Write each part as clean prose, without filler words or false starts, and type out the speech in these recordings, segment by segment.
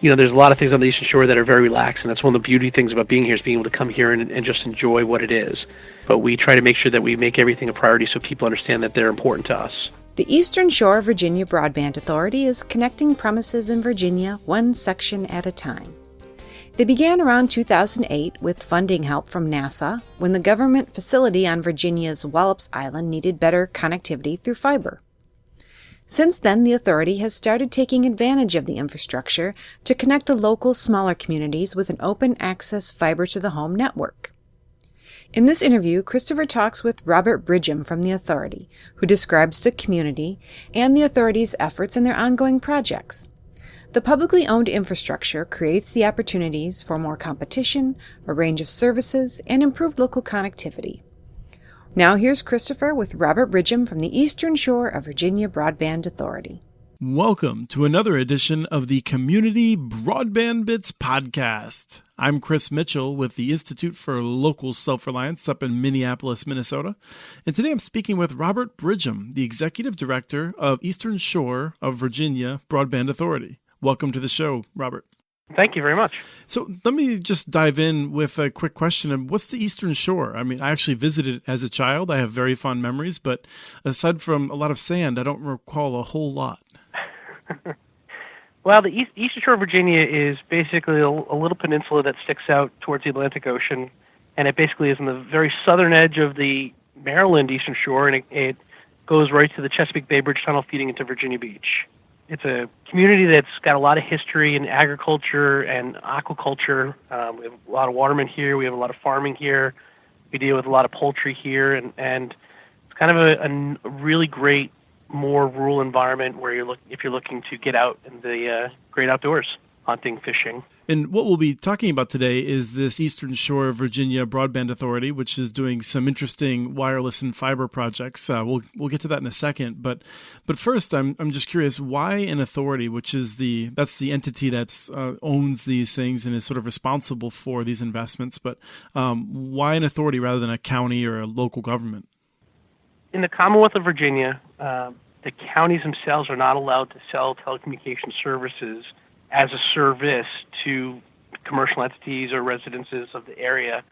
there's a lot of things on the Eastern Shore that are very relaxed, and that's one of the beauty things about being here is being able to come here and just enjoy what it is. But we try to make sure that we make everything a priority so people understand that they're important to us. The Eastern Shore Virginia Broadband Authority is connecting premises in Virginia one section at a time. They began around 2008 with funding help from NASA when the government facility on Virginia's Wallops Island needed better connectivity through fiber. Since then, the authority has started taking advantage of the infrastructure to connect the local smaller communities with an open access fiber-to-the-home network. In this interview, Christopher talks with Robert Bridgham from the authority, who describes the community and the authority's efforts in their ongoing projects. The publicly owned infrastructure creates the opportunities for more competition, a range of services, and improved local connectivity. Now here's Christopher with Robert Bridgham from the Eastern Shore of Virginia Broadband Authority. Welcome to another edition of the Community Broadband Bits podcast. I'm Chris Mitchell with the Institute for Local Self-Reliance up in Minneapolis, Minnesota. And today I'm speaking with Robert Bridgham, the Executive Director of Eastern Shore of Virginia Broadband Authority. Welcome to the show, Robert. Thank you very much. So let me just dive in with a quick question. What's the Eastern Shore? I mean, I actually visited it as a child. I have very fond memories, but aside from a lot of sand, I don't recall a whole lot. Well, the Eastern Shore of Virginia is basically a little peninsula that sticks out towards the Atlantic Ocean, and it basically is on the very southern edge of the Maryland Eastern Shore, and it goes right to the Chesapeake Bay Bridge Tunnel feeding into Virginia Beach. It's a community that's got a lot of history in agriculture and aquaculture. We have a lot of watermen here. We have a lot of farming here. We deal with a lot of poultry here, and it's kind of a really great, more rural environment where if you're looking to get out in the great outdoors, hunting, fishing. And what we'll be talking about today is this Eastern Shore of Virginia Broadband Authority, which is doing some interesting wireless and fiber projects. We'll get to that in a second, but first, I'm just curious, why an authority, which is that's the entity that's owns these things and is sort of responsible for these investments, but why an authority rather than a county or a local government? In the Commonwealth of Virginia, the counties themselves are not allowed to sell telecommunication services as a service to commercial entities or residences of the area.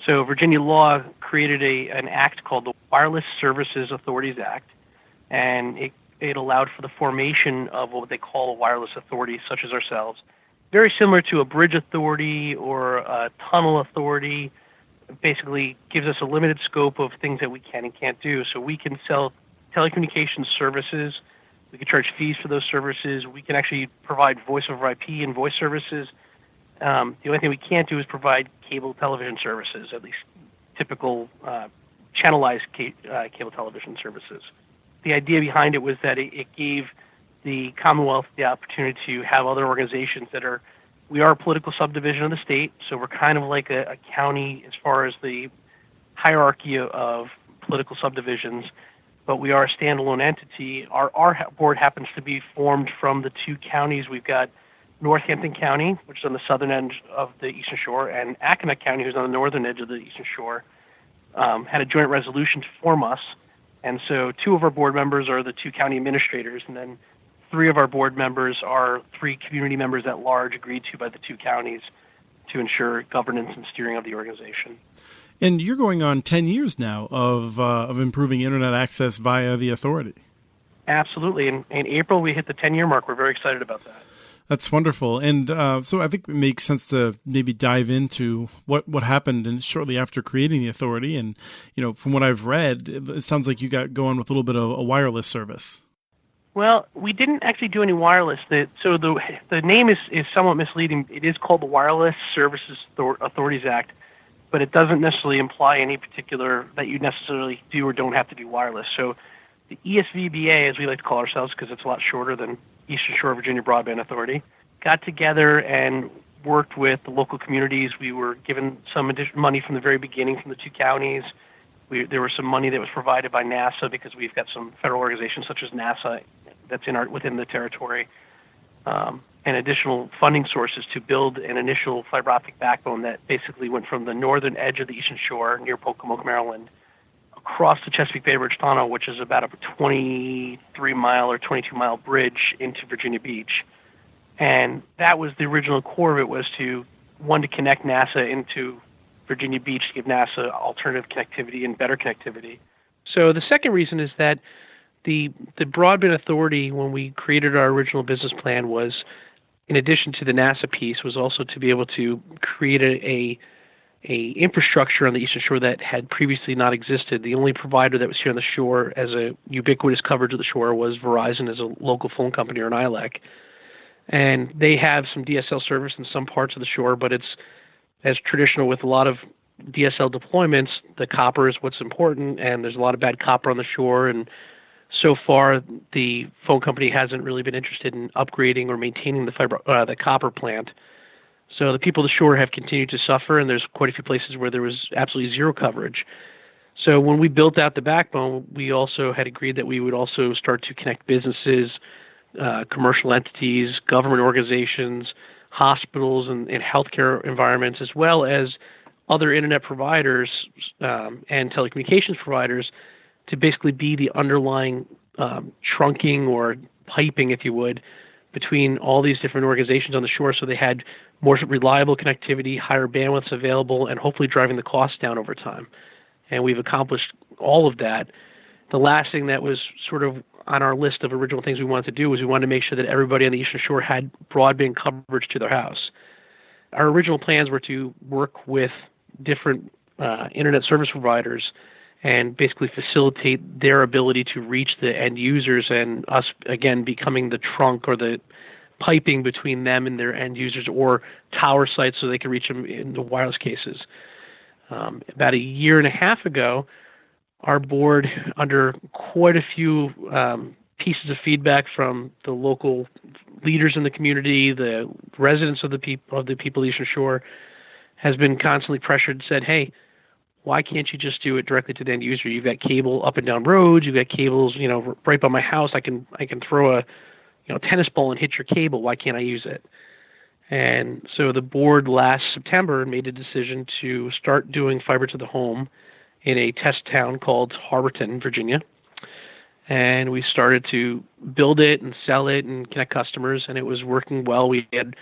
So Virginia law created an act called the Wireless Services Authorities Act, and it allowed for the formation of what they call a wireless authority, such as ourselves. Very similar to a bridge authority or a tunnel authority. It basically gives us a limited scope of things that we can and can't do. So we can sell telecommunications services. We can charge fees for those services. We can actually provide voice over IP and voice services. The only thing we can't do is provide cable television services, at least typical channelized cable television services. The idea behind it was that it gave the Commonwealth the opportunity to have other organizations we are a political subdivision of the state, so we're kind of like a county as far as the hierarchy of political subdivisions, but we are a standalone entity. Our board happens to be formed from the two counties. We've got Northampton County, which is on the southern end of the Eastern Shore, and Accomack County, who's on the northern edge of the Eastern Shore, had a joint resolution to form us. And so two of our board members are the two county administrators, and then three of our board members are three community members at large agreed to by the two counties to ensure governance and steering of the organization. And you're going on 10 years now of improving internet access via the authority. Absolutely. In April, we hit the 10-year mark. We're very excited about that. That's wonderful. And so I think it makes sense to maybe dive into what happened shortly after creating the authority. And, from what I've read, it sounds like you got going with a little bit of a wireless service. Well, we didn't actually do any wireless. So the name is somewhat misleading. It is called the Wireless Services Authorities Act, but it doesn't necessarily imply any particular that you necessarily do or don't have to do wireless. So the ESVBA, as we like to call ourselves because it's a lot shorter than Eastern Shore Virginia Broadband Authority, got together and worked with the local communities. We were given some additional money from the very beginning from the two counties. There was some money that was provided by NASA because we've got some federal organizations such as NASA that's within the territory, and additional funding sources to build an initial fiber optic backbone that basically went from the northern edge of the Eastern Shore near Pocomoke, Maryland, across the Chesapeake Bay Bridge Tunnel, which is about a 23-mile or 22-mile bridge into Virginia Beach. And that was the original core of it, was to connect NASA into Virginia Beach to give NASA alternative connectivity and better connectivity. So the second reason is that the Broadband Authority, when we created our original business plan, was, in addition to the NASA piece, was also to be able to create a infrastructure on the Eastern Shore that had previously not existed. The only provider that was here on the shore as a ubiquitous coverage of the shore was Verizon as a local phone company, or an ILEC. And they have some DSL service in some parts of the shore, but it's, as traditional with a lot of DSL deployments, the copper is what's important, and there's a lot of bad copper on the shore, and so far the phone company hasn't really been interested in upgrading or maintaining the copper plant. So the people of the shore have continued to suffer, and there's quite a few places where there was absolutely zero coverage. So when we built out the backbone, we also had agreed that we would also start to connect businesses, commercial entities, government organizations, hospitals, and healthcare environments, as well as other internet providers and telecommunications providers, to basically be the underlying trunking or piping, if you would, between all these different organizations on the shore, so they had more reliable connectivity, higher bandwidths available, and hopefully driving the costs down over time. And we've accomplished all of that. The last thing that was sort of on our list of original things we wanted to do was we wanted to make sure that everybody on the Eastern Shore had broadband coverage to their house. Our original plans were to work with different internet service providers and basically facilitate their ability to reach the end users, and us, again, becoming the trunk or the piping between them and their end users, or tower sites so they can reach them in the wireless cases. About a year and a half ago, our board, under quite a few pieces of feedback from the local leaders in the community, the residents of the people of the Eastern Shore, has been constantly pressured and said, hey, why can't you just do it directly to the end user? You've got cable up and down roads. You've got cables, right by my house. I can throw a tennis ball and hit your cable. Why can't I use it? And so the board last September made a decision to start doing fiber to the home in a test town called Harborton, Virginia. And we started to build it and sell it and connect customers, and it was working well. We had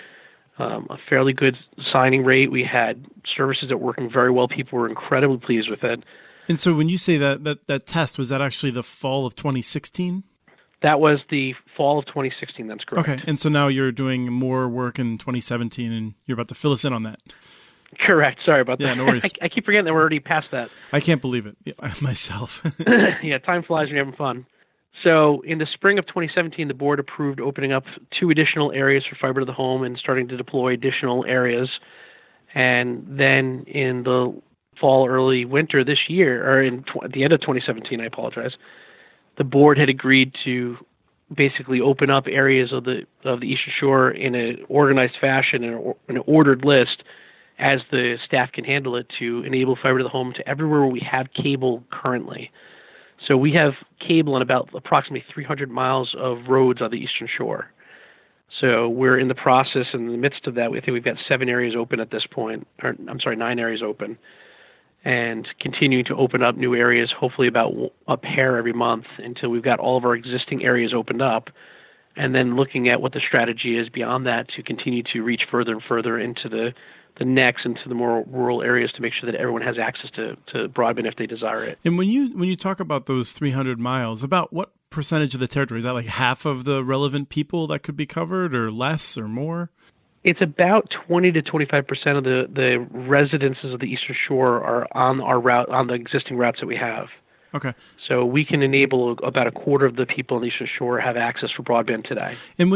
a fairly good signing rate. We had services that were working very well. People were incredibly pleased with it. And so when you say that test, was that actually the fall of 2016? That was the fall of 2016. That's correct. Okay. And so now you're doing more work in 2017, and you're about to fill us in on that. Correct. Sorry about that. Yeah, no worries. I keep forgetting that we're already past that. I can't believe it myself. Yeah, time flies when you're having fun. So in the spring of 2017, the board approved opening up 2 additional areas for fiber to the home and starting to deploy additional areas. And then in the fall, early winter this year, or at the end of 2017, I apologize, the board had agreed to basically open up areas of the Eastern Shore in an organized fashion, in an ordered list, as the staff can handle it, to enable fiber to the home to everywhere where we have cable currently. So we have cable on about approximately 300 miles of roads on the Eastern Shore. So we're in the process, in the midst of that. I think we've got 7 areas open at this point, 9 areas open, and continuing to open up new areas, hopefully about a pair every month until we've got all of our existing areas opened up, and then looking at what the strategy is beyond that to continue to reach further and further into the necks, into the more rural areas, to make sure that everyone has access to broadband if they desire it. And when you talk about those 300 miles, about what percentage of the territory? Is that like half of the relevant people that could be covered, or less, or more? It's about 20 to 25% of the residences of the Eastern Shore are on our route, on the existing routes that we have. Okay. So we can enable about a quarter of the people on the Eastern Shore have access for broadband today. And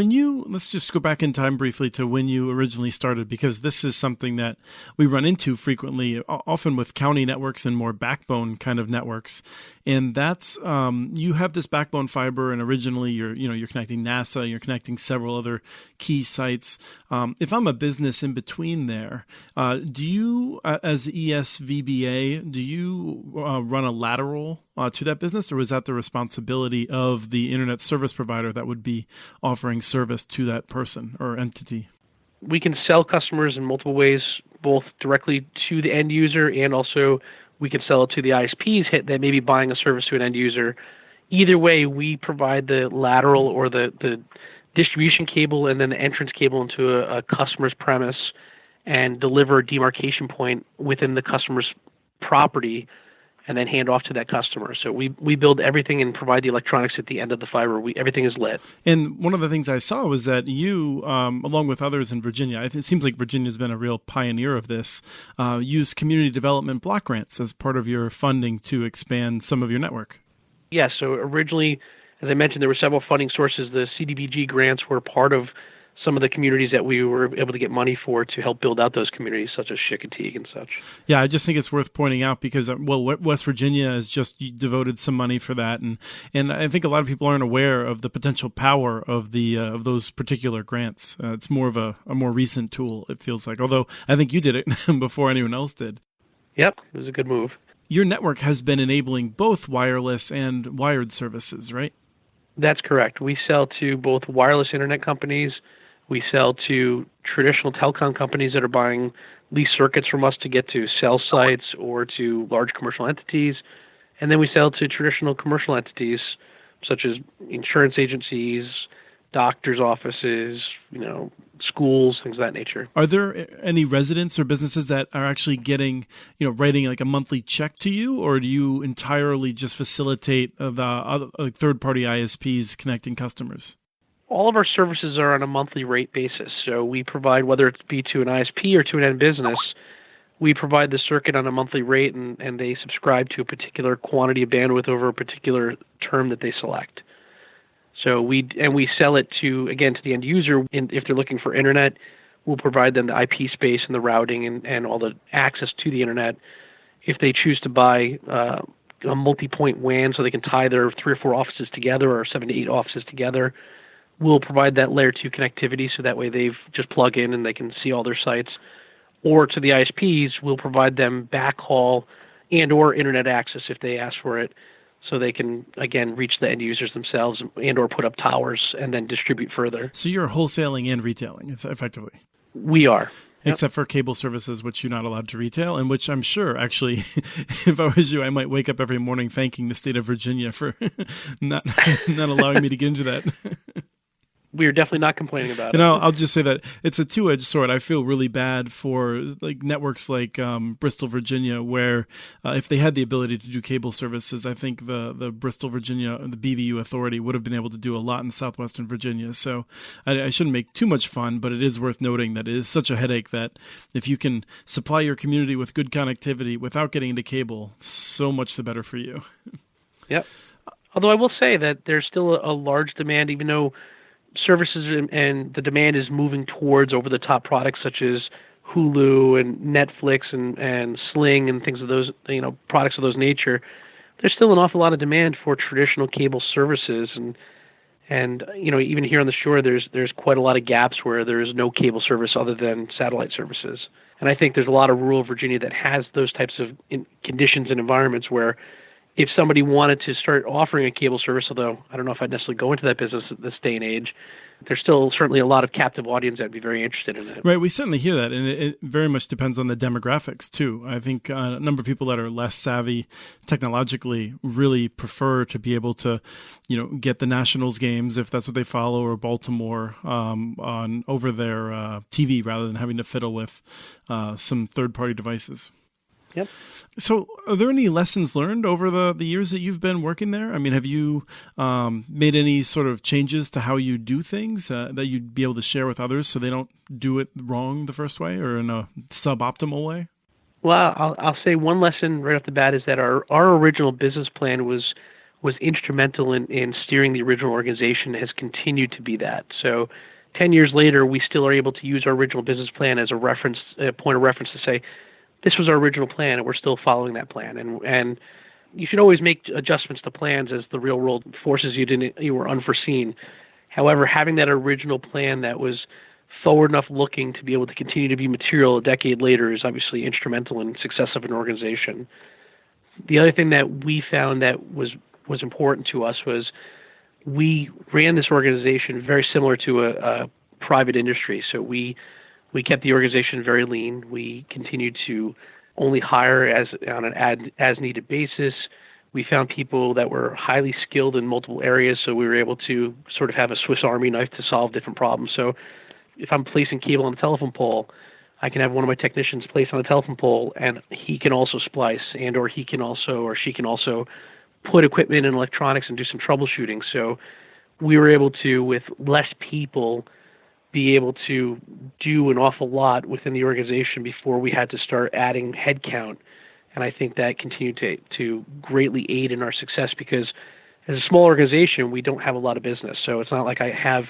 let's just go back in time briefly to when you originally started, because this is something that we run into frequently, often with county networks and more backbone kind of networks. And that's, you have this backbone fiber, and originally you're connecting NASA, you're connecting several other key sites. If I'm a business in between there, do you, as ESVBA, do you run a lateral to that business, or is that the responsibility of the internet service provider that would be offering service to that person or entity? We can sell customers in multiple ways, both directly to the end user, and also we can sell it to the ISPs that may be buying a service to an end user. Either way, we provide the lateral or the distribution cable and then the entrance cable into a customer's premise and deliver a demarcation point within the customer's property and then hand off to that customer. So we build everything and provide the electronics at the end of the fiber. Everything is lit. And one of the things I saw was that you, along with others in Virginia, it seems like Virginia's been a real pioneer of this, use community development block grants as part of your funding to expand some of your network. Yes. So originally, as I mentioned, there were several funding sources. The CDBG grants were part of some of the communities that we were able to get money for to help build out those communities, such as Chickatee and such. Yeah, I just think it's worth pointing out because, West Virginia has just devoted some money for that, and I think a lot of people aren't aware of the potential power of the of those particular grants. It's more of a more recent tool, it feels like, although I think you did it before anyone else did. Yep, it was a good move. Your network has been enabling both wireless and wired services, right? That's correct. We sell to both wireless internet companies. We sell to traditional telecom companies that are buying lease circuits from us to get to cell sites or to large commercial entities. And then we sell to traditional commercial entities such as insurance agencies, doctors' offices, schools, things of that nature. Are there any residents or businesses that are actually getting, writing like a monthly check to you, or do you entirely just facilitate the other, third-party ISPs connecting customers? All of our services are on a monthly rate basis. So we provide, whether it be to an ISP or to an end business, we provide the circuit on a monthly rate, and they subscribe to a particular quantity of bandwidth over a particular term that they select. So we sell it to the end user. And if they're looking for internet, we'll provide them the IP space and the routing and all the access to the internet. If they choose to buy a multi-point WAN so they can tie their 3 or 4 offices together or 7 to 8 offices together, we'll provide that layer 2 connectivity so that way they've just plug in and they can see all their sites. Or to the ISPs, we'll provide them backhaul and or internet access if they ask for it, so they can, again, reach the end users themselves and or put up towers and then distribute further. So you're wholesaling and retailing, effectively. We are. Except for cable services, which you're not allowed to retail, and which I'm sure, actually, if I was you, I might wake up every morning thanking the state of Virginia for not allowing me to get into that. We are definitely not complaining about it. And I'll just say that it's a two-edged sword. I feel really bad for networks like Bristol, Virginia, where if they had the ability to do cable services, I think the Bristol, Virginia, the BVU Authority would have been able to do a lot in southwestern Virginia. So I shouldn't make too much fun, but it is worth noting that it is such a headache that if you can supply your community with good connectivity without getting into cable, so much the better for you. Yep. Although I will say that there's still a large demand, even though services and the demand is moving towards over-the-top products such as Hulu and Netflix and Sling and things of those, products of those nature. There's still an awful lot of demand for traditional cable services, and even here on the shore, there's quite a lot of gaps where there is no cable service other than satellite services. And I think there's a lot of rural Virginia that has those types of conditions and environments where if somebody wanted to start offering a cable service, although I don't know if I'd necessarily go into that business at this day and age, there's still certainly a lot of captive audience that'd be very interested in it. Right, we certainly hear that, and it very much depends on the demographics, too. I think a number of people that are less savvy technologically really prefer to be able to, get the Nationals games, if that's what they follow, or Baltimore on over their TV rather than having to fiddle with some third-party devices. Yep. So are there any lessons learned over the years that you've been working there? I mean, have you made any sort of changes to how you do things that you'd be able to share with others so they don't do it wrong the first way or in a suboptimal way? Well, I'll say one lesson right off the bat is that our original business plan was instrumental in steering the original organization, has continued to be that. So 10 years later, we still are able to use our original business plan as a point of reference to say, this was our original plan, and we're still following that plan. And you should always make adjustments to plans as the real world forces you were unforeseen. However, having that original plan that was forward enough looking to be able to continue to be material a decade later is obviously instrumental in the success of an organization. The other thing that we found that was important to us was we ran this organization very similar to a private industry. So we kept the organization very lean. We continued to only hire on an as-needed basis. We found people that were highly skilled in multiple areas, so we were able to sort of have a Swiss Army knife to solve different problems. So if I'm placing cable on a telephone pole, I can have one of my technicians place on the telephone pole, and he can also splice, and or he can also, or she can also put equipment and electronics and do some troubleshooting. So we were able to, with less people, be able to do an awful lot within the organization before we had to start adding headcount. And I think that continued to greatly aid in our success, because as a small organization, we don't have a lot of business. So it's not like I have,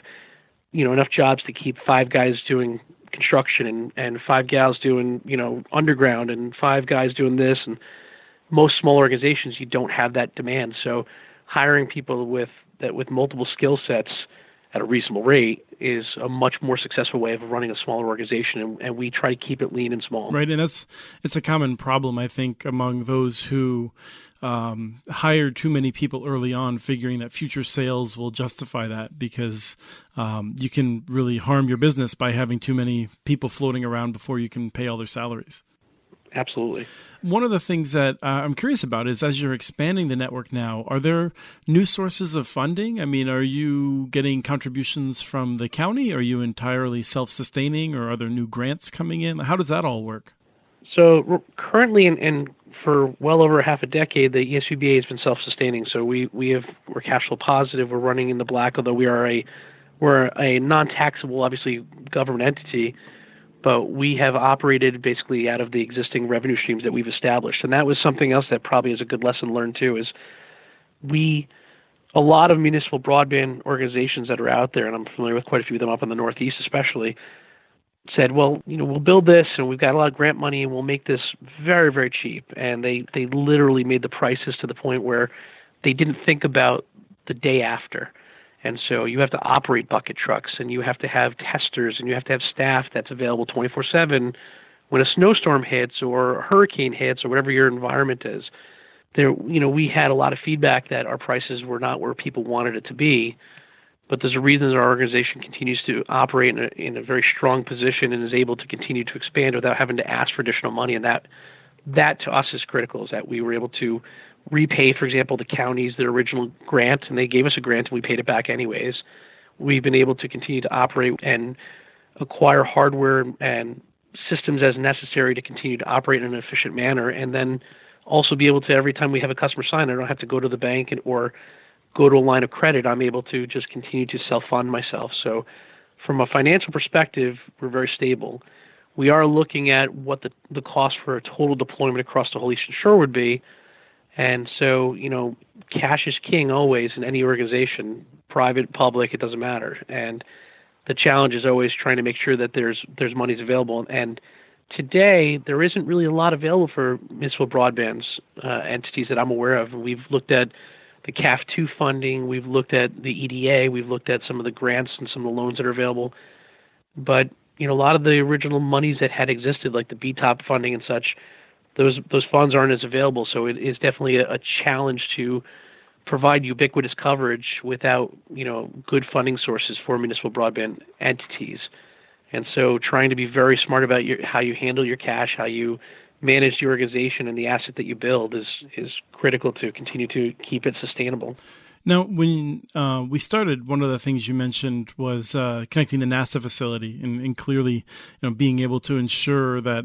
enough jobs to keep 5 guys doing construction and 5 gals doing, underground, and 5 guys doing this. And most small organizations, you don't have that demand. So hiring people with multiple skill sets at a reasonable rate is a much more successful way of running a smaller organization, and we try to keep it lean and small. Right, and it's a common problem, I think, among those who hire too many people early on, figuring that future sales will justify that, because you can really harm your business by having too many people floating around before you can pay all their salaries. Absolutely. One of the things that I'm curious about is, as you're expanding the network now, are there new sources of funding? I mean, are you getting contributions from the county? Are you entirely self-sustaining, or are there new grants coming in? How does that all work? So currently, and for well over half a decade, the ESPBA has been self-sustaining. So we're cash flow positive. We're running in the black, although we're a non-taxable, obviously, government entity. But we have operated basically out of the existing revenue streams that we've established. And that was something else that probably is a good lesson learned too, is a lot of municipal broadband organizations that are out there, and I'm familiar with quite a few of them up in the Northeast especially, said, well, we'll build this, and we've got a lot of grant money, and we'll make this very, very cheap. And they literally made the prices to the point where they didn't think about the day after. And so you have to operate bucket trucks, and you have to have testers, and you have to have staff that's available 24/7 when a snowstorm hits or a hurricane hits or whatever your environment is. We had a lot of feedback that our prices were not where people wanted it to be, but there's a reason that our organization continues to operate in a very strong position and is able to continue to expand without having to ask for additional money. And that to us is critical, is that we were able to repay, for example, the counties their original grant, and they gave us a grant and we paid it back anyways. We've been able to continue to operate and acquire hardware and systems as necessary to continue to operate in an efficient manner, and then also be able to, every time we have a customer sign, I don't have to go to the bank or go to a line of credit. I'm able to just continue to self-fund myself. So from a financial perspective, we're very stable. We are looking at what the cost for a total deployment across the whole Eastern Shore would be. And so, cash is king always in any organization, private, public, it doesn't matter. And the challenge is always trying to make sure that there's monies available. And today, there isn't really a lot available for municipal broadband entities that I'm aware of. We've looked at the CAF2 funding, we've looked at the EDA, we've looked at some of the grants and some of the loans that are available. But, a lot of the original monies that had existed, like the BTOP funding and such, those funds aren't as available. So it is definitely a challenge to provide ubiquitous coverage without, good funding sources for municipal broadband entities. And so trying to be very smart about how you handle your cash, how you manage the organization and the asset that you build is critical to continue to keep it sustainable. Now, when we started, one of the things you mentioned was connecting the NASA facility, and clearly, being able to ensure that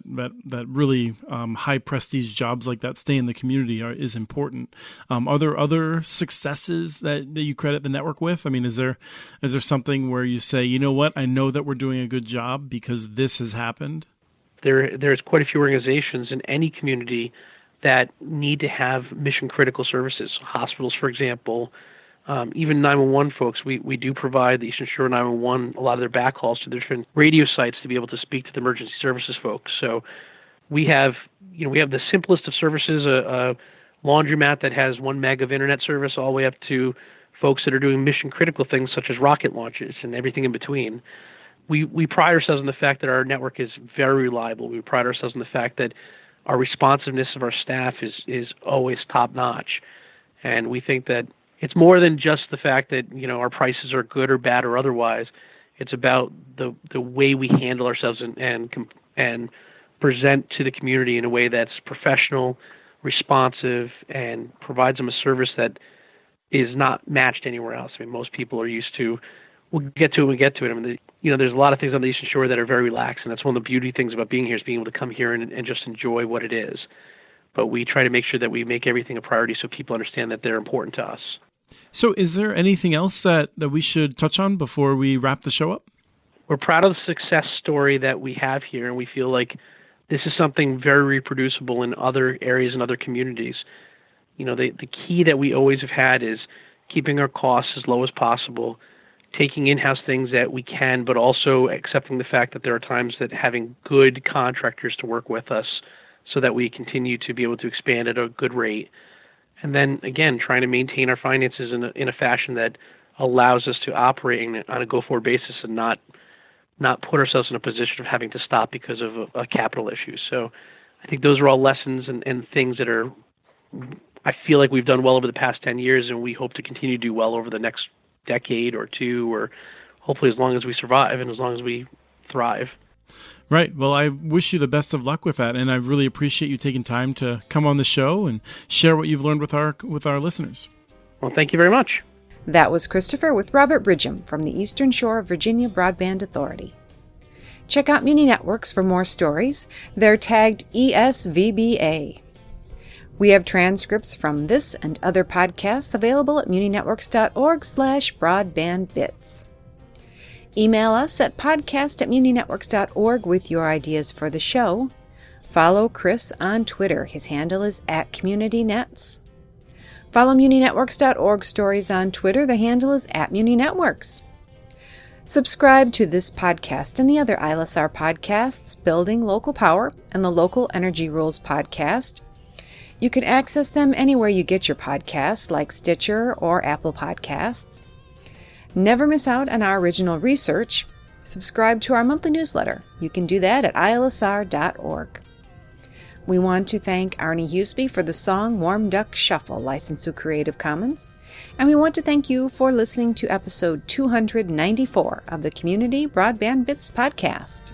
really high prestige jobs like that stay in the community is important. Are there other successes that you credit the network with? I mean, is there something where you say, you know what, I know that we're doing a good job because this has happened? There's quite a few organizations in any community that need to have mission-critical services. Hospitals, for example, even 911 folks. We do provide the Eastern Shore 911, a lot of their backhauls to different radio sites to be able to speak to the emergency services folks. So we have the simplest of services, a laundromat that has 1 meg of internet service, all the way up to folks that are doing mission-critical things such as rocket launches and everything in between. We pride ourselves on the fact that our network is very reliable. We pride ourselves on the fact that our responsiveness of our staff is always top-notch. And we think that it's more than just the fact that, our prices are good or bad or otherwise. It's about the way we handle ourselves and present to the community in a way that's professional, responsive, and provides them a service that is not matched anywhere else. I mean, most people are used to, we'll get to it when we get to it. I mean, there's a lot of things on the Eastern Shore that are very relaxed, and that's one of the beauty things about being here is being able to come here and just enjoy what it is. But we try to make sure that we make everything a priority so people understand that they're important to us. So is there anything else that we should touch on before we wrap the show up? We're proud of the success story that we have here, and we feel like this is something very reproducible in other areas and other communities. The key that we always have had is keeping our costs as low as possible, taking in-house things that we can, but also accepting the fact that there are times that having good contractors to work with us so that we continue to be able to expand at a good rate. And then, again, trying to maintain our finances in a fashion that allows us to operate on a go-forward basis and not put ourselves in a position of having to stop because of a capital issue. So I think those are all lessons and things that I feel like we've done well over the past 10 years, and we hope to continue to do well over the next decade or two, or hopefully as long as we survive and as long as we thrive. Right. Well, I wish you the best of luck with that, and I really appreciate you taking time to come on the show and share what you've learned with our listeners. Well, thank you very much. That was Christopher with Robert Bridgham from the Eastern Shore of Virginia Broadband Authority. Check out Muni Networks for more stories. They're tagged ESVBA. We have transcripts from this and other podcasts available at muninetworks.org/broadbandbits. Email us at podcast@muninetworks.org with your ideas for the show. Follow Chris on Twitter. His handle is @CommunityNets. Follow muninetworks.org stories on Twitter. The handle is @muninetworks. Subscribe to this podcast and the other ILSR podcasts, Building Local Power and the Local Energy Rules podcast. You can access them anywhere you get your podcasts, like Stitcher or Apple Podcasts. Never miss out on our original research. Subscribe to our monthly newsletter. You can do that at ilsr.org. We want to thank Arnie Huseby for the song Warm Duck Shuffle, licensed through Creative Commons. And we want to thank you for listening to episode 294 of the Community Broadband Bits podcast.